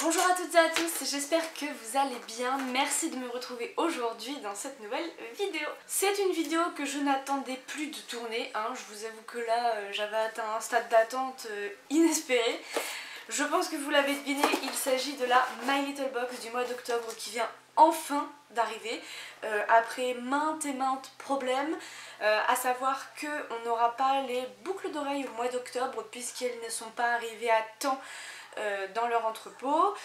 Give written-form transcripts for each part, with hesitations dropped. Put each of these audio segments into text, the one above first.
Bonjour à toutes et à tous, j'espère que vous allez bien. Merci de me retrouver aujourd'hui dans cette nouvelle vidéo. C'est une vidéo que je n'attendais plus de tourner, je vous avoue que là j'avais atteint un stade d'attente inespéré. Je pense que vous l'avez deviné, il s'agit de la My Little Box du mois d'octobre qui vient enfin d'arriver après maintes et maintes problèmes, à savoir qu'on n'aura pas les boucles d'oreilles au mois d'octobre puisqu'elles ne sont pas arrivées à temps dans leur entrepôt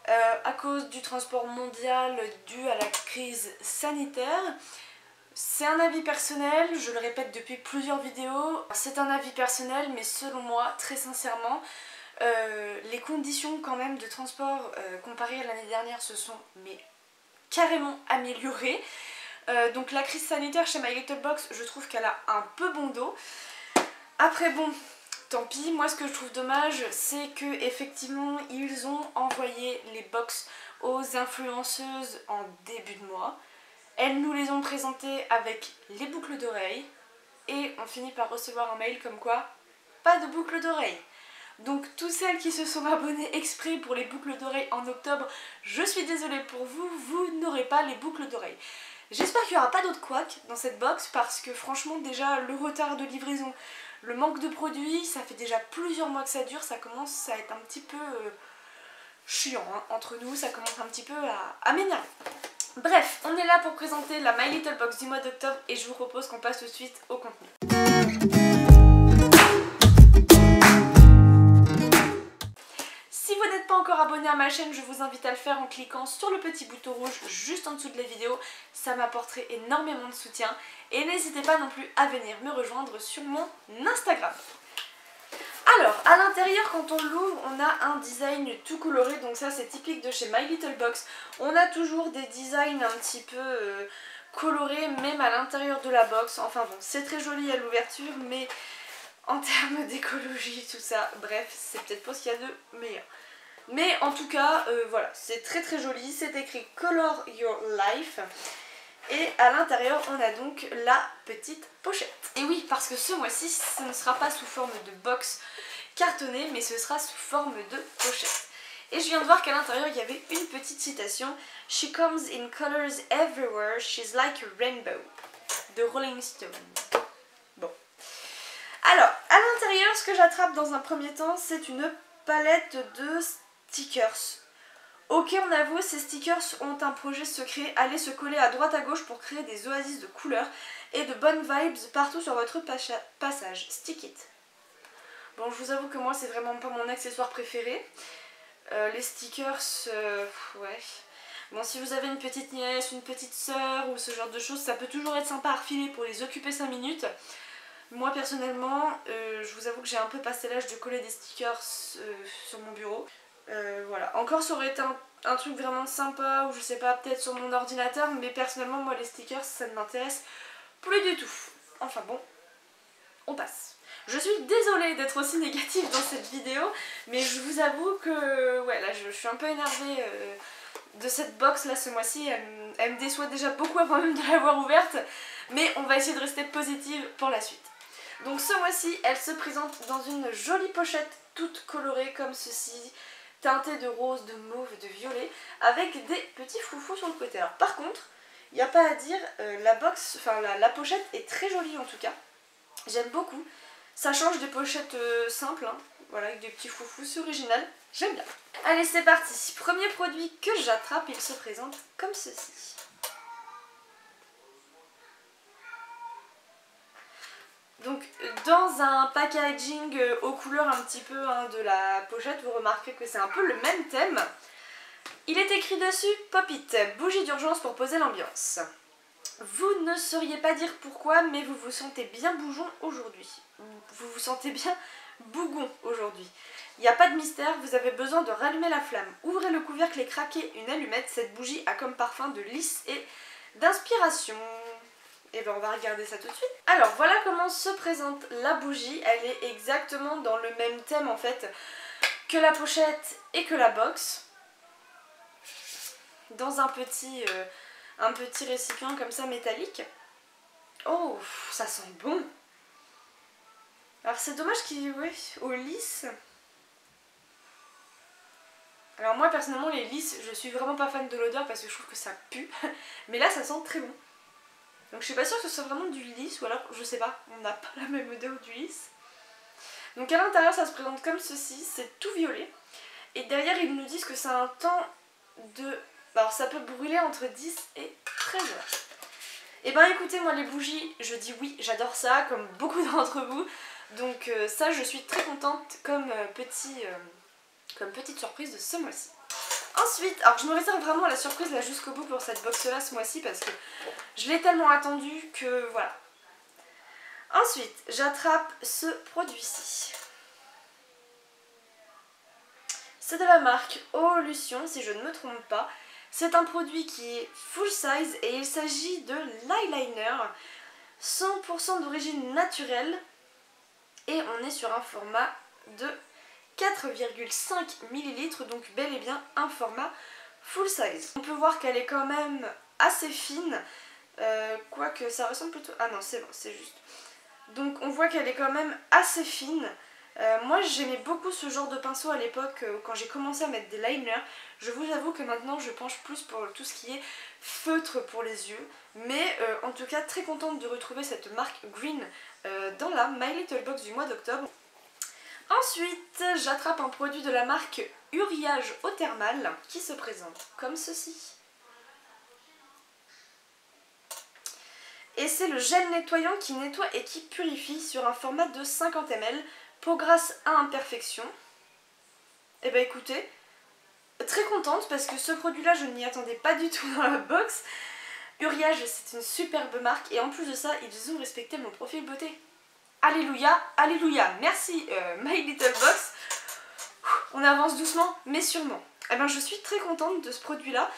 à cause du transport mondial dû à la crise sanitaire. C'est un avis personnel, je le répète depuis plusieurs vidéos, c'est un avis personnel mais selon moi, très sincèrement, les conditions quand même de transport comparées à l'année dernière se sont mais carrément améliorées. Donc la crise sanitaire chez My Little Box, je trouve qu'elle a un peu bon dos. Après bon, tant pis, moi ce que je trouve dommage c'est que effectivement ils ont envoyé les box aux influenceuses en début de mois. Elles nous les ont présentées avec les boucles d'oreilles et on finit par recevoir un mail comme quoi pas de boucles d'oreilles. Donc toutes celles qui se sont abonnées exprès pour les boucles d'oreilles en octobre, je suis désolée pour vous, vous n'aurez pas les boucles d'oreilles. J'espère qu'il n'y aura pas d'autres couacs dans cette box parce que franchement déjà le retard de livraison, le manque de produits, ça fait déjà plusieurs mois que ça dure, ça commence à être un petit peu chiant entre nous, ça commence un petit peu à m'énerver. Bref, on est là pour présenter la My Little Box du mois d'octobre et je vous propose qu'on passe tout de suite au contenu. Si vous n'êtes pas encore abonné à ma chaîne, je vous invite à le faire en cliquant sur le petit bouton rouge juste en dessous de la vidéo. Ça m'apporterait énormément de soutien. Et n'hésitez pas non plus à venir me rejoindre sur mon Instagram. Alors, à l'intérieur, quand on l'ouvre, on a un design tout coloré. Donc ça, c'est typique de chez My Little Box. On a toujours des designs un petit peu colorés, même à l'intérieur de la box. Enfin bon, c'est très joli à l'ouverture, mais en termes d'écologie, tout ça, bref, c'est peut-être pas ce qu'il y a de meilleur. Mais en tout cas, voilà, c'est très très joli, c'est écrit Color Your Life. Et à l'intérieur, on a donc la petite pochette. Et oui, parce que ce mois-ci, ce ne sera pas sous forme de box cartonnée, mais ce sera sous forme de pochette. Et je viens de voir qu'à l'intérieur, il y avait une petite citation. She comes in colors everywhere, she's like a rainbow. De Rolling Stone. Bon. Alors, à l'intérieur, ce que j'attrape dans un premier temps, c'est une palette de stickers. Ok, on avoue, ces stickers ont un projet secret, allez se coller à droite à gauche pour créer des oasis de couleurs et de bonnes vibes partout sur votre passage. Stick it. Bon, je vous avoue que moi, c'est vraiment pas mon accessoire préféré. Les stickers, ouais. Bon, si vous avez une petite nièce, une petite soeur ou ce genre de choses, ça peut toujours être sympa à refiler pour les occuper 5 minutes. Moi, personnellement, je vous avoue que j'ai un peu passé l'âge de coller des stickers sur mon bureau. Voilà, encore ça aurait été un truc vraiment sympa ou je sais pas, peut-être sur mon ordinateur, mais personnellement moi les stickers ça ne m'intéresse plus du tout. Enfin bon, on passe. Je suis désolée d'être aussi négative dans cette vidéo, mais je vous avoue que ouais, là je suis un peu énervée de cette box là ce mois-ci. Elle me déçoit déjà beaucoup avant même de l'avoir ouverte, mais on va essayer de rester positive pour la suite. Donc ce mois-ci elle se présente dans une jolie pochette toute colorée comme ceci, teintée de rose, de mauve, de violet, avec des petits foufous sur le côté. Alors par contre, il n'y a pas à dire, la pochette est très jolie en tout cas. J'aime beaucoup. Ça change des pochettes simples, voilà, avec des petits foufous, c'est original. J'aime bien. Allez, c'est parti. Premier produit que j'attrape, il se présente comme ceci. Donc dans un packaging aux couleurs un petit peu de la pochette, vous remarquez que c'est un peu le même thème. Il est écrit dessus Pop It, bougie d'urgence pour poser l'ambiance. Vous ne sauriez pas dire pourquoi, mais vous vous sentez bien bougon aujourd'hui. Vous vous sentez bien bougon aujourd'hui. Il n'y a pas de mystère, vous avez besoin de rallumer la flamme. Ouvrez le couvercle et craquez une allumette, cette bougie a comme parfum de lys et d'inspiration. Et bien on va regarder ça tout de suite. Alors voilà comment se présente la bougie. Elle est exactement dans le même thème en fait que la pochette et que la box. Dans un petit récipient comme ça métallique. Oh, ça sent bon. Alors c'est dommage qu'il y ait au lys. Alors moi personnellement les lisses, je suis vraiment pas fan de l'odeur parce que je trouve que ça pue. Mais là ça sent très bon. Donc je suis pas sûre que ce soit vraiment du lisse ou alors je sais pas, on n'a pas la même odeur du lisse. Donc à l'intérieur ça se présente comme ceci, c'est tout violet. Et derrière ils nous disent que ça a un temps de... Alors ça peut brûler entre 10 et 13 heures. Et ben écoutez, moi les bougies, je dis oui, j'adore ça, comme beaucoup d'entre vous. Donc ça je suis très contente comme petite surprise de ce mois-ci. Ensuite, alors je me réserve vraiment la surprise là jusqu'au bout pour cette box là ce mois-ci parce que je l'ai tellement attendue que voilà. Ensuite, j'attrape ce produit-ci. C'est de la marque Oolution si je ne me trompe pas. C'est un produit qui est full size et il s'agit de l'eyeliner 100% d'origine naturelle. Et on est sur un format de 4,5 ml, donc bel et bien un format full size. On peut voir qu'elle est quand même assez fine, quoique ça ressemble plutôt... Ah non, c'est bon, c'est juste. Donc on voit qu'elle est quand même assez fine. Moi j'aimais beaucoup ce genre de pinceau à l'époque quand j'ai commencé à mettre des liners. Je vous avoue que maintenant je penche plus pour tout ce qui est feutre pour les yeux. Mais en tout cas très contente de retrouver cette marque Green dans la My Little Box du mois d'octobre. Ensuite j'attrape un produit de la marque Uriage Eau Thermale qui se présente comme ceci. Et c'est le gel nettoyant qui nettoie et qui purifie sur un format de 50 ml. Peau grasse à imperfection. Et bah écoutez, très contente parce que ce produit là je n'y attendais pas du tout dans la box. Uriage c'est une superbe marque et en plus de ça ils ont respecté mon profil beauté. Alléluia, alléluia, merci My Little Box. On avance doucement mais sûrement. Et ben je suis très contente de ce produit là.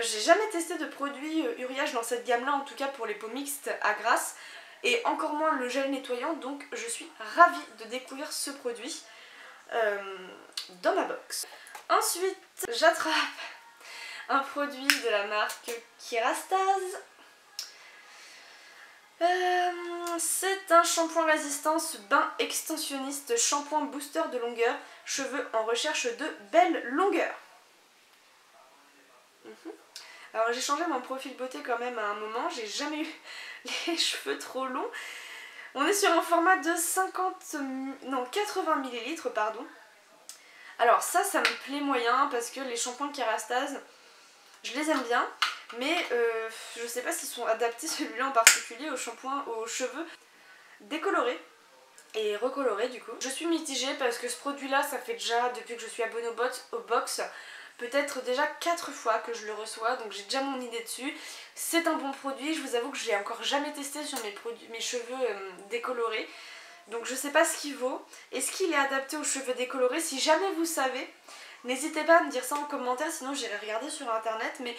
J'ai jamais testé de produit Uriage dans cette gamme là, en tout cas pour les peaux mixtes à grasse. Et encore moins le gel nettoyant, donc je suis ravie de découvrir ce produit dans ma box. Ensuite, j'attrape un produit de la marque Kerastase. C'est un shampoing résistance bain extensionniste, shampoing booster de longueur, cheveux en recherche de belle longueur. Alors j'ai changé mon profil beauté quand même à un moment, j'ai jamais eu les cheveux trop longs. On est sur un format de 80 ml, pardon. Alors ça me plaît moyen parce que les shampoings Kerastase, je les aime bien. Mais je sais pas s'ils sont adaptés, celui-là en particulier, aux cheveux décolorés et recolorés du coup. Je suis mitigée parce que ce produit-là, ça fait déjà, depuis que je suis abonnée au box, peut-être déjà 4 fois que je le reçois, donc j'ai déjà mon idée dessus. C'est un bon produit, je vous avoue que je l'ai encore jamais testé sur mes cheveux décolorés. Donc je sais pas ce qu'il vaut. Est-ce qu'il est adapté aux cheveux décolorés? Si jamais vous savez, n'hésitez pas à me dire ça en commentaire, sinon j'irai regarder sur internet. Mais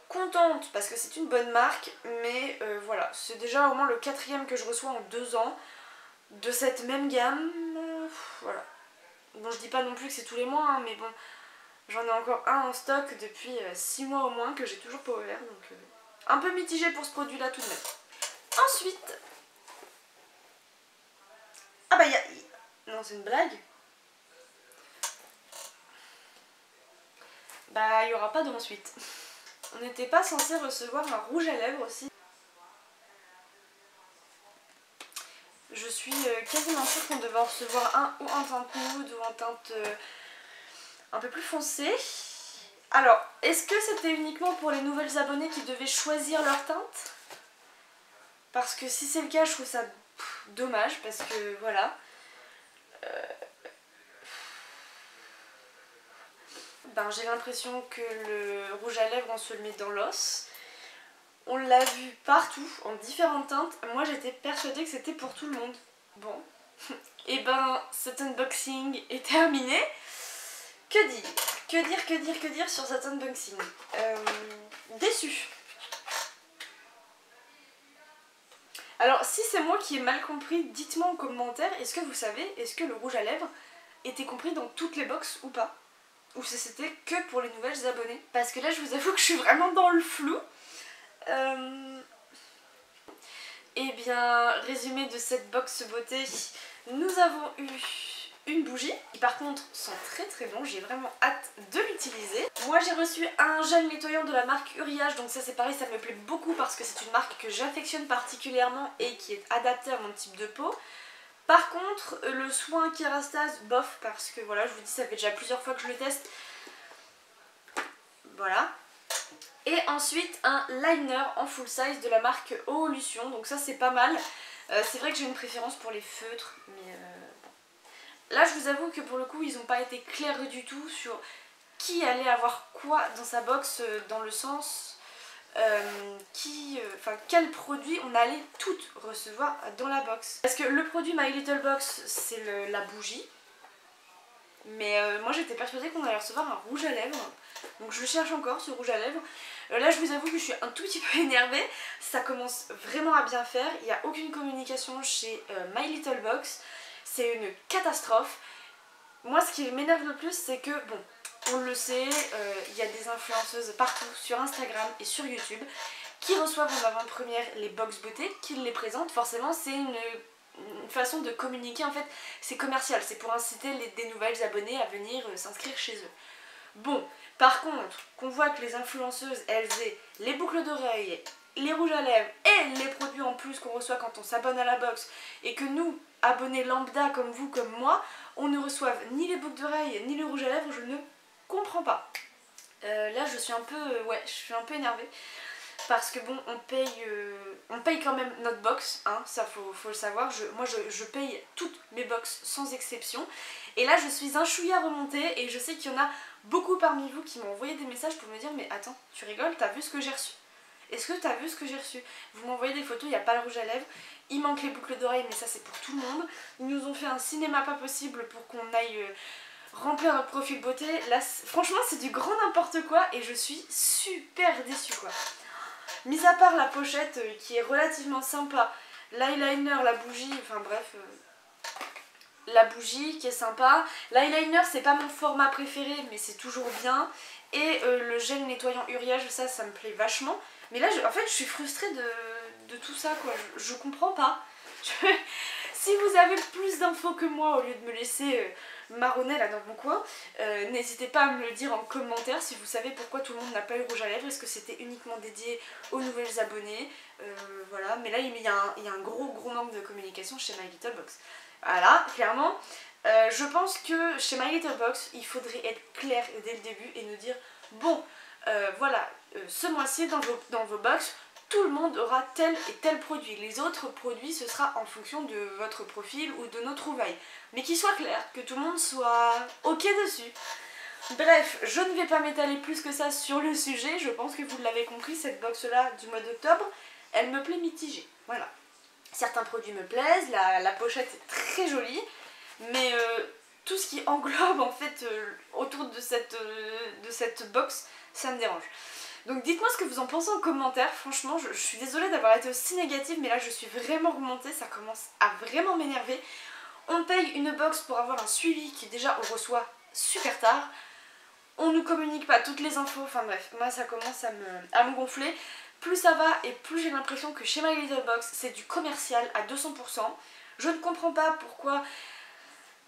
contente parce que c'est une bonne marque, mais voilà, c'est déjà au moins le 4e que je reçois en 2 ans de cette même gamme. Voilà. Bon, je dis pas non plus que c'est tous les mois, hein, mais bon, j'en ai encore un en stock depuis 6 mois au moins que j'ai toujours pas ouvert, donc un peu mitigé pour ce produit là tout de même. Ensuite, ah bah non, c'est une blague. Bah il y aura pas d'ensuite. On n'était pas censé recevoir un rouge à lèvres aussi. Je suis quasiment sûre qu'on devait en recevoir un ou en teinte nude ou en teinte un peu plus foncée. Alors, est-ce que c'était uniquement pour les nouvelles abonnées qui devaient choisir leur teinte? Parce que si c'est le cas, je trouve ça dommage parce que voilà. Ben, j'ai l'impression que le rouge à lèvres on se le met dans l'os. On l'a vu partout en différentes teintes. Moi j'étais persuadée que c'était pour tout le monde. Bon, et ben cet unboxing est terminé. Que dire? Que dire sur cet unboxing? Déçue. Alors si c'est moi qui ai mal compris, dites-moi en commentaire, est-ce que vous savez, est-ce que le rouge à lèvres était compris dans toutes les box ou pas? Ou si c'était que pour les nouvelles abonnées? Parce que là je vous avoue que je suis vraiment dans le flou. Et bien, résumé de cette box beauté, nous avons eu une bougie qui par contre sent très bon, j'ai vraiment hâte de l'utiliser. Moi j'ai reçu un gel nettoyant de la marque Uriage, donc ça c'est pareil, ça me plaît beaucoup parce que c'est une marque que j'affectionne particulièrement et qui est adaptée à mon type de peau. Par contre le soin Kérastase, bof, parce que voilà, je vous dis ça fait déjà plusieurs fois que je le teste. Voilà. Et ensuite un liner en full size de la marque Evolution, donc ça c'est pas mal. C'est vrai que j'ai une préférence pour les feutres, mais bon. Là je vous avoue que pour le coup ils n'ont pas été clairs du tout sur qui allait avoir quoi dans sa box, dans le sens quel produit on allait toutes recevoir dans la box. Parce que le produit My Little Box c'est la bougie, mais moi j'étais persuadée qu'on allait recevoir un rouge à lèvres. Donc je le cherche encore ce rouge à lèvres. Là je vous avoue que je suis un tout petit peu énervée. Ça commence vraiment à bien faire. Il n'y a aucune communication chez My Little Box. C'est une catastrophe. Moi ce qui m'énerve le plus c'est que, bon, on le sait, il y a des influenceuses partout sur Instagram et sur YouTube qui reçoivent en avant-première les box beauté, qui les présentent. Forcément c'est une façon de communiquer, en fait c'est commercial, c'est pour inciter des nouvelles abonnées à venir s'inscrire chez eux. Bon, par contre, qu'on voit que les influenceuses, elles aient les boucles d'oreilles, les rouges à lèvres et les produits en plus qu'on reçoit quand on s'abonne à la box, et que nous, abonnés lambda comme vous, comme moi, on ne reçoive ni les boucles d'oreilles ni les rouges à lèvres, je ne comprends pas. Là je suis un peu énervée. Parce que bon, on paye quand même notre box, hein, ça faut le savoir. Moi je paye toutes mes box sans exception. Et là je suis un chouïa remontée et je sais qu'il y en a beaucoup parmi vous qui m'ont envoyé des messages pour me dire mais attends, tu rigoles, t'as vu ce que j'ai reçu? Est-ce que t'as vu ce que j'ai reçu? Vous m'envoyez des photos, il n'y a pas le rouge à lèvres, il manque les boucles d'oreilles, mais ça c'est pour tout le monde. Ils nous ont fait un cinéma pas possible pour qu'on aille remplir notre profil beauté. Là franchement c'est du grand n'importe quoi et je suis super déçue quoi. Mis à part la pochette qui est relativement sympa, l'eyeliner, la bougie, enfin bref, la bougie qui est sympa. L'eyeliner c'est pas mon format préféré mais c'est toujours bien. Et le gel nettoyant Uriage, ça me plaît vachement. Mais là en fait je suis frustrée de tout ça quoi, je comprends pas. Si vous avez plus d'infos que moi au lieu de me laisser marronner là dans mon coin, n'hésitez pas à me le dire en commentaire si vous savez pourquoi tout le monde n'a pas eu rouge à lèvres. Est-ce que c'était uniquement dédié aux nouvelles abonnées, voilà. Mais là il y a un gros manque de communication chez My Little Box. Voilà, clairement. Je pense que chez My Little Box il faudrait être clair dès le début et nous dire bon voilà, ce mois-ci dans vos box tout le monde aura tel et tel produit. Les autres produits, ce sera en fonction de votre profil ou de nos trouvailles. Mais qu'il soit clair, que tout le monde soit ok dessus. Bref, je ne vais pas m'étaler plus que ça sur le sujet. Je pense que vous l'avez compris, cette box-là du mois d'octobre, elle me plaît mitigée. Voilà. Certains produits me plaisent, la pochette est très jolie, mais tout ce qui englobe en fait autour de cette box, ça me dérange. Donc dites-moi ce que vous en pensez en commentaire. Franchement je suis désolée d'avoir été aussi négative, mais là je suis vraiment remontée, ça commence à vraiment m'énerver. On paye une box pour avoir un suivi qui déjà on reçoit super tard. On nous communique pas toutes les infos, enfin bref, moi ça commence à me gonfler. Plus ça va et plus j'ai l'impression que chez My Little Box c'est du commercial à 200%. Je ne comprends pas pourquoi...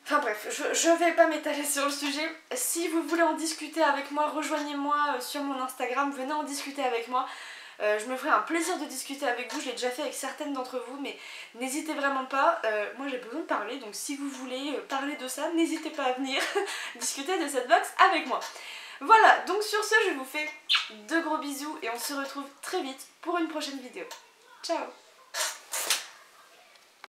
Enfin bref, je vais pas m'étaler sur le sujet. Si vous voulez en discuter avec moi, rejoignez-moi sur mon Instagram, venez en discuter avec moi. Je me ferai un plaisir de discuter avec vous, je l'ai déjà fait avec certaines d'entre vous, mais n'hésitez vraiment pas. Moi j'ai besoin de parler, donc si vous voulez parler de ça, n'hésitez pas à venir discuter de cette box avec moi. Voilà, donc sur ce, je vous fais de gros bisous et on se retrouve très vite pour une prochaine vidéo. Ciao!